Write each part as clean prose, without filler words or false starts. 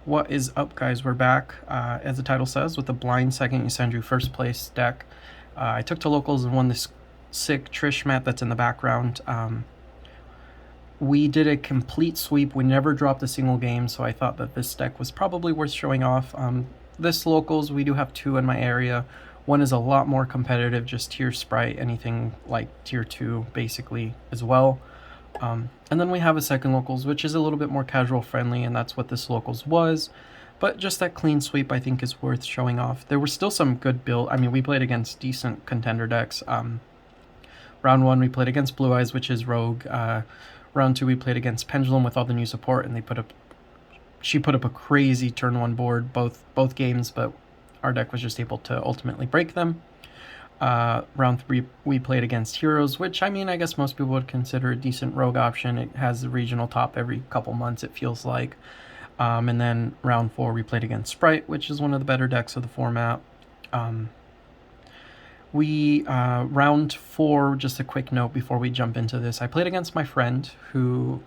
What is up, guys? We're back, as the title says, with the blind second Yosenju first place deck. I took to locals and won this sick Trish mat that's in the background. We did a complete sweep. We never dropped a single game, so I thought that this deck was probably worth showing off. This locals, we do have two in my area. One is a lot more competitive, just tier Spright, anything like tier 2 basically as well. And then we have a second locals, which is a little bit more casual friendly, and that's what this locals was. But just that clean sweep, I think, is worth showing off. There were still some good build. I mean, we played against decent contender decks. Round 1, we played against Blue Eyes, which is Rogue. Round 2, we played against Pendulum with all the new support, and she put up a crazy turn 1 board both games, but our deck was just able to ultimately break them. Round 3, we played against Heroes, which, I mean, I guess most people would consider a decent rogue option. It has the regional top every couple months, it feels like. And then round 4, we played against Spright, which is one of the better decks of the format. Round 4, just a quick note before we jump into this, I played against my friend who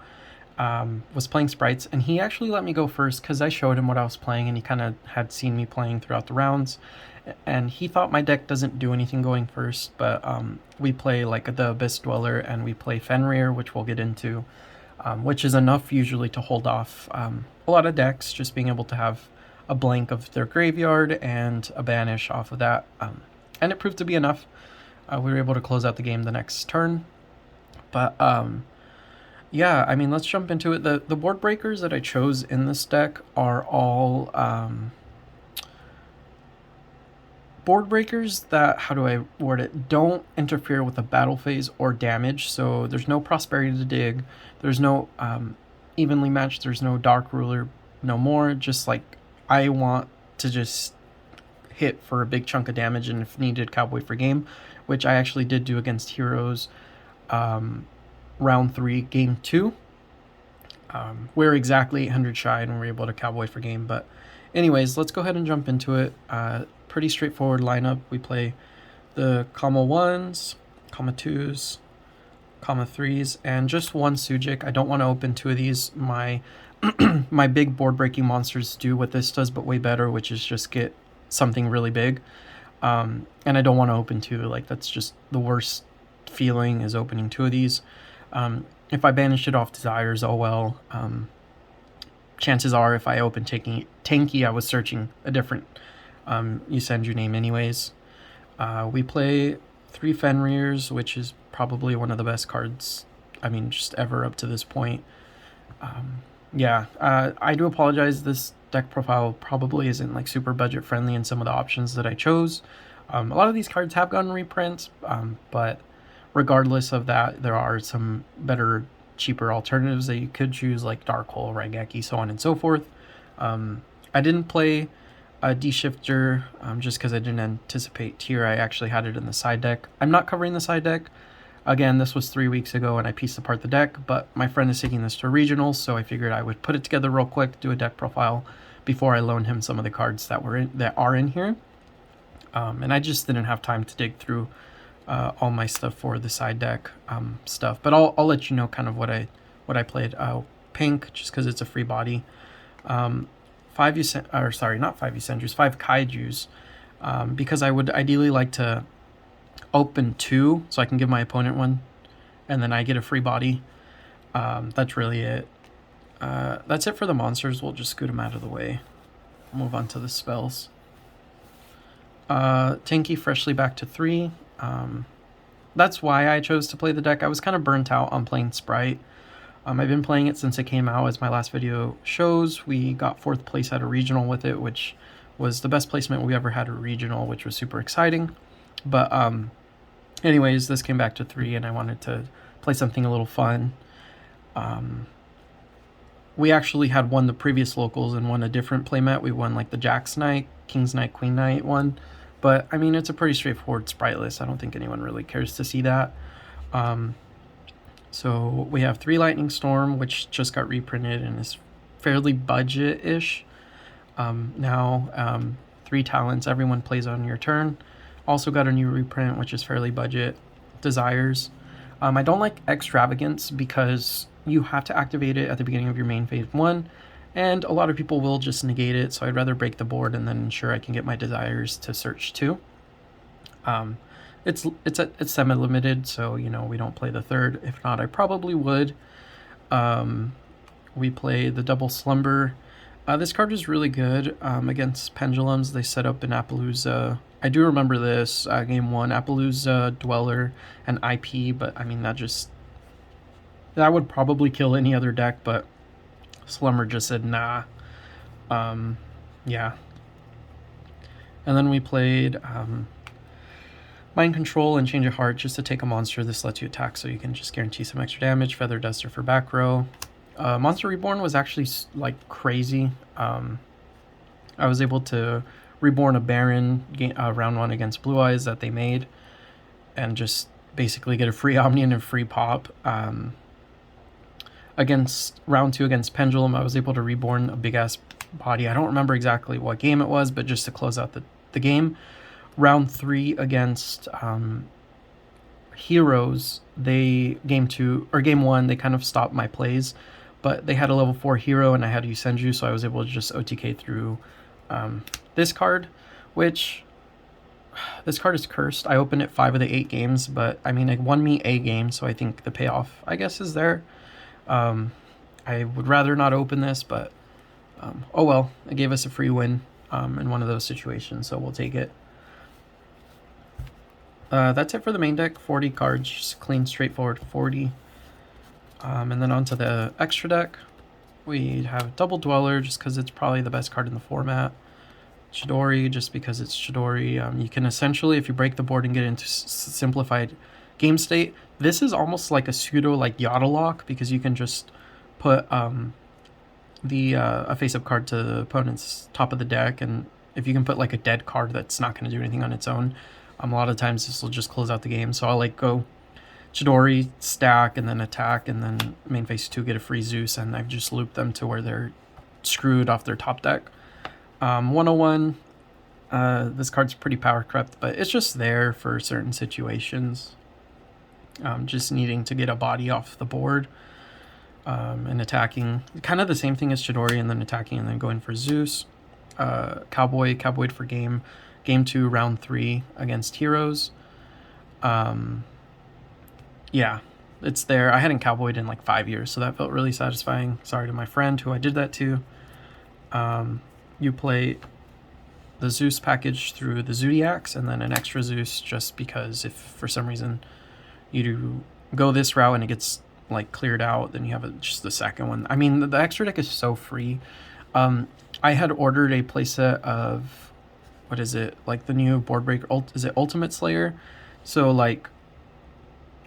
was playing Sprites, and he actually let me go first because I showed him what I was playing, and he kind of had seen me playing throughout the rounds, and he thought my deck doesn't do anything going first, but we play like the Abyss Dweller, and we play Fenrir, which we'll get into, which is enough usually to hold off a lot of decks, just being able to have a blank of their graveyard and a banish off of that, and it proved to be enough. We were able to close out the game the next turn, but yeah, I mean, let's jump into it. The board breakers that I chose in this deck are all board breakers that, how do I word it, don't interfere with the battle phase or damage. So there's no Prosperity to dig, there's no Evenly Matched, there's no Dark Ruler, no more. Just like, I want to just hit for a big chunk of damage, and if needed, Cowboy for game, which I actually did do against Heroes. Round 3, game 2. We're exactly 800 shy, and we're able to Cowboy for game. But anyways, let's go ahead and jump into it. Pretty straightforward lineup. We play the comma 1s, comma 2s, comma 3s, and just one Sujik. I don't want to open 2 of these. My my big board breaking monsters do what this does, but way better, which is just get something really big. And I don't want to open 2. Like, that's just the worst feeling, is opening 2 of these. If I banish it off Desires, oh well. Chances are, if I open Tanky, I was searching a different Yosenju name anyways. We play 3 Fenrirs, which is probably one of the best cards, I mean, just ever up to this point. Yeah, I do apologize, this deck profile probably isn't like super budget friendly in some of the options that I chose. A lot of these cards have gotten reprints, but regardless of that, there are some better, cheaper alternatives that you could choose, like Dark Hole, Raigeki, so on and so forth. I didn't play a D-Shifter just because I didn't anticipate tier. I actually had it in the side deck. I'm not covering the side deck. Again, this was 3 weeks ago and I pieced apart the deck, but my friend is taking this to regionals, so I figured I would put it together real quick, do a deck profile before I loan him some of the cards that are in here. And I just didn't have time to dig through all my stuff for the side deck stuff, but I'll let you know kind of what I played. Pink, just because it's a free body. 5 Kaijus, because I would ideally like to open 2 so I can give my opponent one, and then I get a free body. That's really it. That's it for the monsters. We'll just scoot them out of the way. Move on to the spells. Tanky freshly back to 3. That's why I chose to play the deck. I was kind of burnt out on playing Spright. I've been playing it since it came out, as my last video shows. We got 4th place at a regional with it, which was the best placement we ever had at a regional, which was super exciting. But anyways, this came back to 3, and I wanted to play something a little fun. We actually had won the previous locals and won a different playmat. We won like the Jack's Knight, King's Knight, Queen Knight one. But, I mean, it's a pretty straightforward Spright list. I don't think anyone really cares to see that. So we have 3 Lightning Storm, which just got reprinted and is fairly budget-ish. Now, 3 Talents, everyone plays on your turn. Also got a new reprint, which is fairly budget. Desires. I don't like Extravagance because you have to activate it at the beginning of your main phase 1, And a lot of people will just negate it, so I'd rather break the board and then ensure I can get my desires to search too. It's semi-limited, so we don't play the third. If not, I probably would. We play the double slumber. This card is really good against pendulums. They set up an Appaloosa. I do remember this game 1, Appaloosa, Dweller, and IP, but I mean that would probably kill any other deck, but Slumber just said nah. Yeah. And then we played Mind Control and Change of Heart just to take a monster. This lets you attack, so you can just guarantee some extra damage. Feather Duster for back row. Monster Reborn was actually like crazy. I was able to reborn a Baron round 1 against Blue Eyes that they made, and just basically get a free Omni and a free pop. Against round 2 against Pendulum, I was able to reborn a big ass body. I don't remember exactly what game it was, but just to close out the game. Round 3 against Heroes, game 1, they kind of stopped my plays, but they had a level 4 hero and I had Yosenju, so I was able to just OTK through this card, which this card is cursed. I opened it 5 of the 8 games, but I mean, it won me a game, so I think the payoff, I guess, is there. I would rather not open this, but oh well, it gave us a free win in one of those situations, so we'll take it. That's it for the main deck. 40 cards, just clean, straightforward 40. And then onto the extra deck, we have Double Dweller, just because it's probably the best card in the format. Chidori, just because it's Chidori. You can essentially, if you break the board and get into simplified game state, this is almost like a pseudo like Yodalock, because you can just put a face-up card to the opponent's top of the deck, and if you can put like a dead card that's not going to do anything on its own, a lot of times this will just close out the game. So I'll like go Chidori, stack, and then attack, and then main phase 2 get a free Zeus, and I've just looped them to where they're screwed off their top deck. 101, this card's pretty power crept, but it's just there for certain situations. Just needing to get a body off the board and attacking. Kind of the same thing as Chidori, and then attacking and then going for Zeus. Cowboyed for game 2, round 3 against Heroes. Yeah, it's there. I hadn't cowboyed in like 5 years, so that felt really satisfying. Sorry to my friend who I did that to. You play the Zeus package through the Zodiacs, and then an extra Zeus just because if for some reason you do go this route and it gets like cleared out, then you have just the second one. I mean, the extra deck is so free. I had ordered a playset of, what is it, like the new board breaker, is it Ultimate Slayer? So like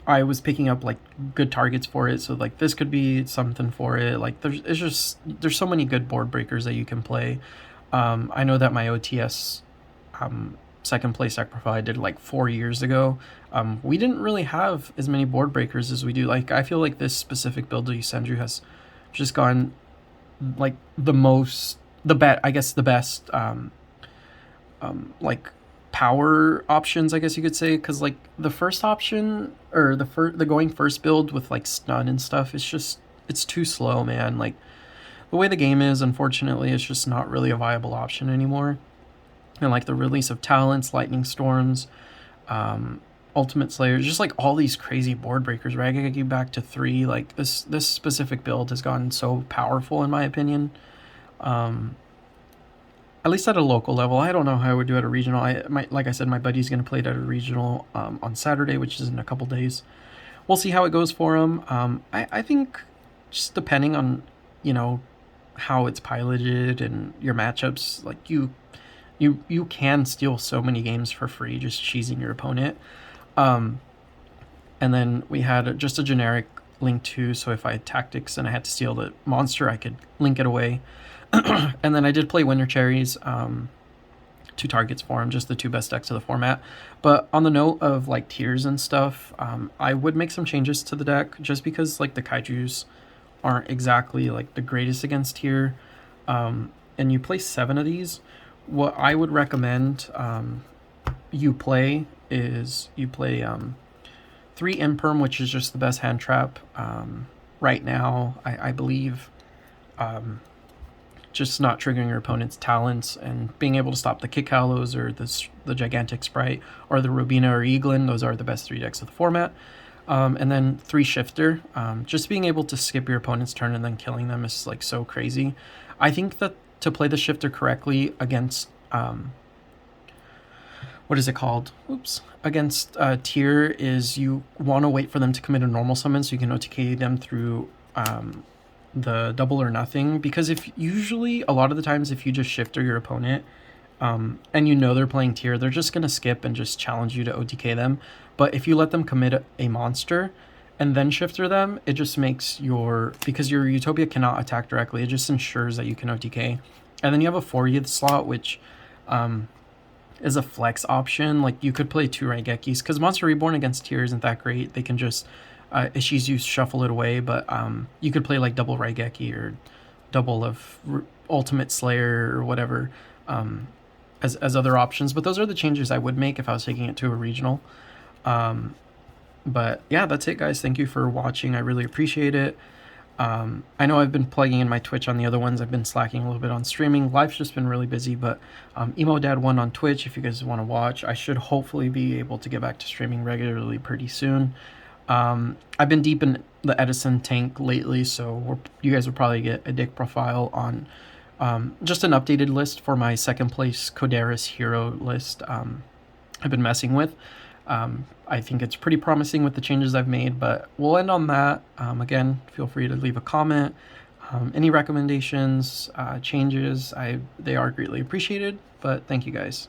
I was picking up like good targets for it, so like this could be something for it. Like there's so many good board breakers that you can play. I know that my OTS second place deck profile I did like 4 years ago. We didn't really have as many board breakers as we do. Like I feel like this specific build of Yosenju has just gone like the best like power options, I guess you could say, because like the first option, or the going first build with like stun and stuff, it's too slow, man. Like the way the game is, unfortunately, it's just not really a viable option anymore. And like the release of talents, lightning storms, ultimate slayers, just like all these crazy board breakers, right? I gotta get back to 3. Like this specific build has gotten so powerful in my opinion. At least at a local level. I don't know how I would do at a regional. Like I said, my buddy's going to play it at a regional on Saturday, which is in a couple days. We'll see how it goes for him. I think just depending on, how it's piloted and your matchups, like you can steal so many games for free just cheesing your opponent. And then we had just a generic link too, so if I had tactics and I had to steal the monster, I could link it away. And then I did play Winter Cherries, 2 targets for him, just the 2 best decks of the format. But on the note of like tiers and stuff, I would make some changes to the deck just because like the kaijus aren't exactly like the greatest against tier. And you play 7 of these. What I would recommend you play 3 Imperm, which is just the best hand trap right now, I believe. just not triggering your opponent's talents and being able to stop the Kick Hallows or the Gigantic Spright or the Robina or Eaglin. Those are the best 3 decks of the format. And then 3 Shifter. Just being able to skip your opponent's turn and then killing them is like so crazy. I think that to play the Shifter correctly against what is it called? Oops. Against Tier is you want to wait for them to commit a normal summon so you can OTK them through the double or nothing. Because if usually, a lot of the times, if you just Shifter your opponent and you know they're playing Tier, they're just going to skip and just challenge you to OTK them. But if you let them commit a monster and then Shifter them, it just makes because your Utopia cannot attack directly, it just ensures that you can OTK. And then you have a 4th slot, which is a flex option. Like, you could play 2 Raigekis, because Monster Reborn against Tier isn't that great. They can just, Ishizu shuffle it away, but you could play like double Raigeki or double of Ultimate Slayer or whatever as other options. But those are the changes I would make if I was taking it to a regional. But yeah, that's it, guys. Thank you for watching. I really appreciate it. I know I've been plugging in my Twitch on the other ones. I've been slacking a little bit on streaming. Life's just been really busy, but Emo Dad 1 on Twitch if you guys want to watch. I should hopefully be able to get back to streaming regularly pretty soon. I've been deep in the Edison tank lately, so you guys will probably get a dick profile on just an updated list for my 2nd place Coderis hero list I've been messing with. I think it's pretty promising with the changes I've made, but we'll end on that. Again, feel free to leave a comment. Any recommendations, changes, they are greatly appreciated, but thank you guys.